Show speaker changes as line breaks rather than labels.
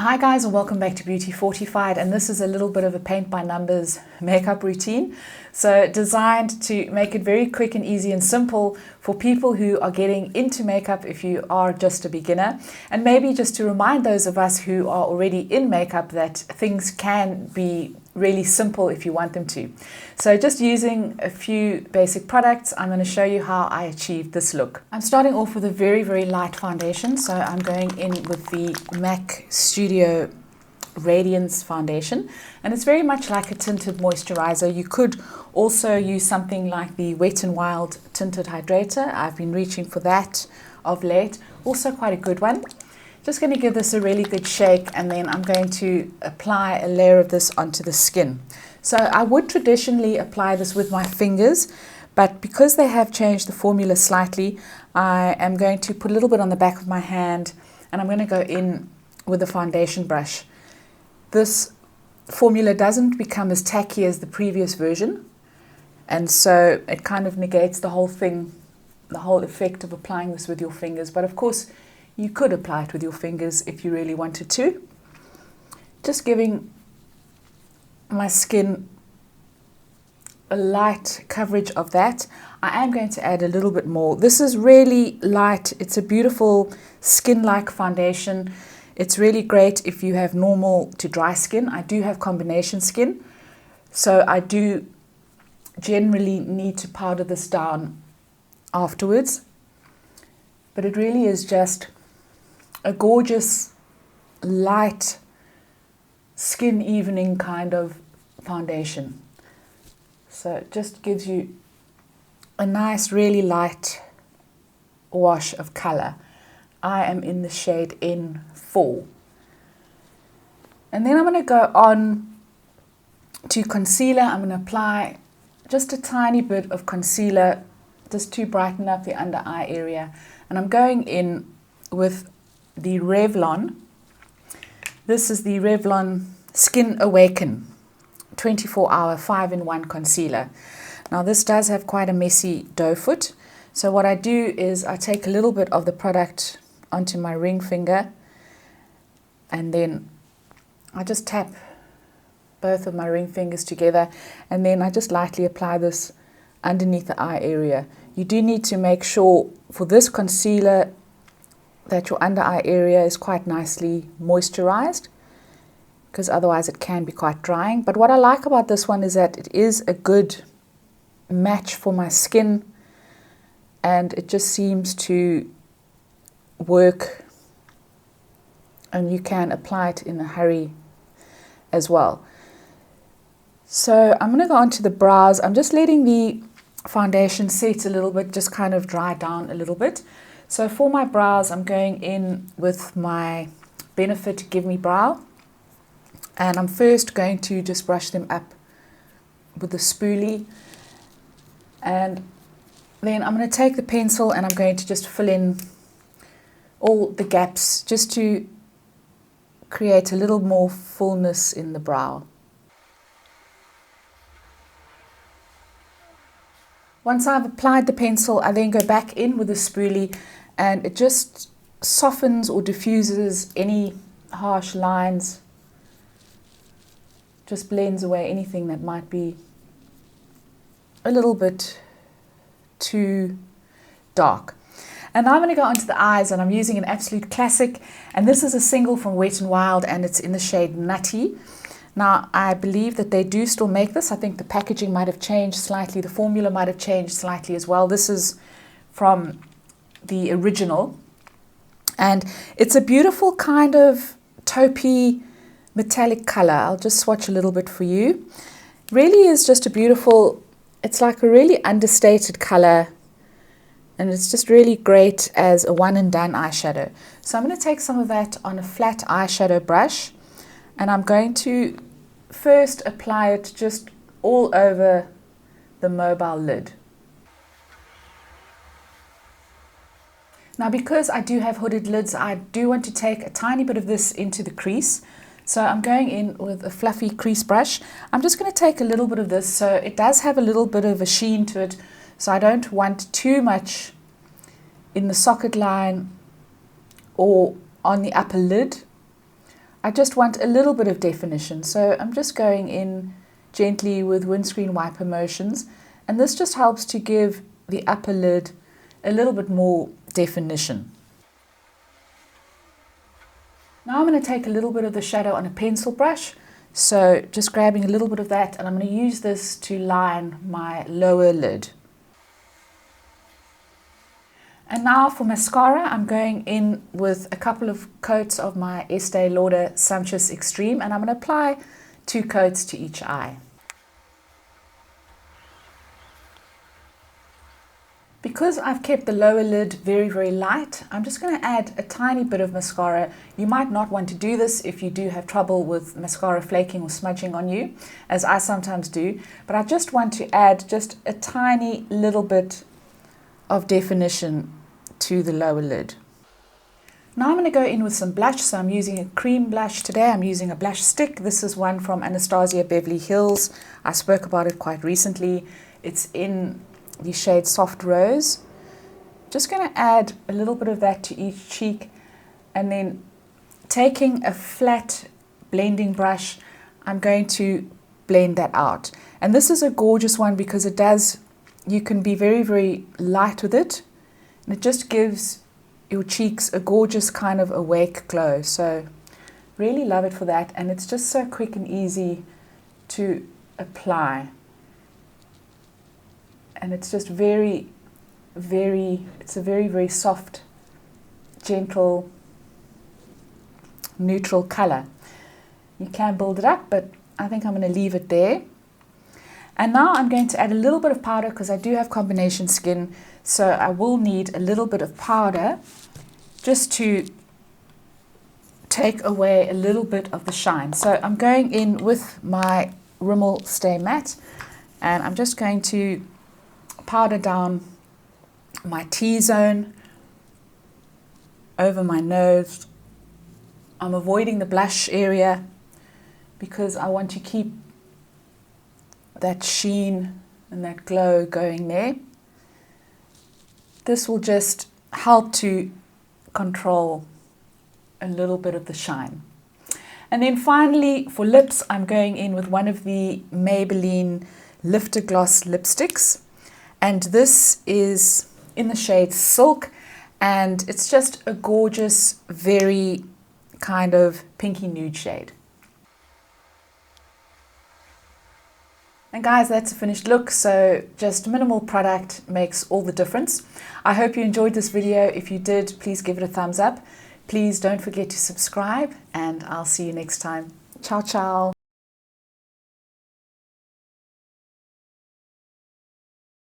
Hi guys, and welcome back to Beauty Fortified, and this is a little bit of a paint by numbers makeup routine. So designed to make it very quick and easy and simple for people who are getting into makeup if you are just a beginner, and maybe just to remind those of us who are already in makeup that things can be really simple if you want them to. So just using a few basic products, I'm going to show you how I achieved this look. I'm starting off with a very light foundation, so I'm going in with the MAC Studio Radiance foundation, and it's very much like a tinted moisturizer. You could also use something like the Wet n Wild tinted hydrator. I've been reaching for that of late, also quite a good one. Just going to give this a really good shake, and then I'm going to apply a layer of this onto the skin. So I would traditionally apply this with my fingers, but because they have changed the formula slightly, I am going to put a little bit on the back of my hand, and I'm going to go in with a foundation brush. This formula doesn't become as tacky as the previous version, and so it kind of negates the whole thing, the whole effect of applying this with your fingers. But of course, you could apply it with your fingers if you really wanted to. Just giving my skin a light coverage of that. I am going to add a little bit more. This is really light. It's a beautiful skin-like foundation. It's really great if you have normal to dry skin. I do have combination skin, so I do generally need to powder this down afterwards. But it really is just a gorgeous, light, skin evening kind of foundation. So it just gives you a nice, really light wash of color. I am in the shade N4. And then I'm going to go on to concealer. I'm going to apply just a tiny bit of concealer just to brighten up the under eye area. And I'm going in with the Revlon. This is the Revlon Skin Awaken 24-hour 5-in-1 concealer. Now this does have quite a messy doe foot, so what I do is I take a little bit of the product onto my ring finger, and then I just tap both of my ring fingers together, and then I just lightly apply this underneath the eye area. You do need to make sure for this concealer that your under eye area is quite nicely moisturized, because otherwise it can be quite drying. But what I like about this one is that it is a good match for my skin, and it just seems to work, and you can apply it in a hurry as well. So I'm going to go on to the brows. I'm just letting the foundation set a little bit, just kind of dry down a little bit. So for my brows, I'm going in with my Benefit Give Me Brow, and I'm first going to just brush them up with the spoolie, and then I'm going to take the pencil and I'm going to just fill in all the gaps just to create a little more fullness in the brow. Once I've applied the pencil, I then go back in with the spoolie, and it just softens or diffuses any harsh lines, just blends away anything that might be a little bit too dark. And now I'm going to go onto the eyes, and I'm using an absolute classic, and this is a single from Wet n Wild, and it's in the shade Nutty. Now, I believe that they do still make this. I think the packaging might have changed slightly. The formula might have changed slightly as well. This is from the original. And it's a beautiful kind of taupey metallic color. I'll just swatch a little bit for you. Really is just a beautiful, it's like a really understated color. And it's just really great as a one and done eyeshadow. So I'm going to take some of that on a flat eyeshadow brush, and I'm going to first apply it just all over the mobile lid. Now, because I do have hooded lids, I do want to take a tiny bit of this into the crease. So I'm going in with a fluffy crease brush. I'm just going to take a little bit of this, so it does have a little bit of a sheen to it. So I don't want too much in the socket line or on the upper lid. I just want a little bit of definition. So I'm just going in gently with windscreen wiper motions, and this just helps to give the upper lid a little bit more definition. Now I'm going to take a little bit of the shadow on a pencil brush, so just grabbing a little bit of that, and I'm going to use this to line my lower lid. And now for mascara, I'm going in with a couple of coats of my Estee Lauder Sumptuous Extreme, and I'm going to apply 2 coats to each eye. Because I've kept the lower lid very, very light, I'm just going to add a tiny bit of mascara. You might not want to do this if you do have trouble with mascara flaking or smudging on you, as I sometimes do, but I just want to add just a tiny little bit of definition to the lower lid. Now I'm going to go in with some blush, so I'm using a cream blush today. I'm using a blush stick. This is one from Anastasia Beverly Hills. I spoke about it quite recently. It's in the shade Soft Rose. Just going to add a little bit of that to each cheek, and then taking a flat blending brush, I'm going to blend that out. And this is a gorgeous one because it does, you can be very, very light with it, and it just gives your cheeks a gorgeous kind of awake glow. So really love it for that, and it's just so quick and easy to apply. And it's just very, it's a very, very soft, gentle, neutral color. You can build it up, but I think I'm going to leave it there. And now I'm going to add a little bit of powder because I do have combination skin, so I will need a little bit of powder just to take away a little bit of the shine. So I'm going in with my Rimmel Stay Matte, and I'm just going to powder down my T-zone over my nose. I'm avoiding the blush area because I want to keep that sheen and that glow going there. This will just help to control a little bit of the shine. And then finally for lips, I'm going in with one of the Maybelline Lifter Gloss lipsticks. And this is in the shade Silk, and it's just a gorgeous, very kind of pinky nude shade. And guys, that's a finished look, so just minimal product makes all the difference. I hope you enjoyed this video. If you did, please give it a thumbs up. Please don't forget to subscribe, and I'll see you next time. Ciao, ciao.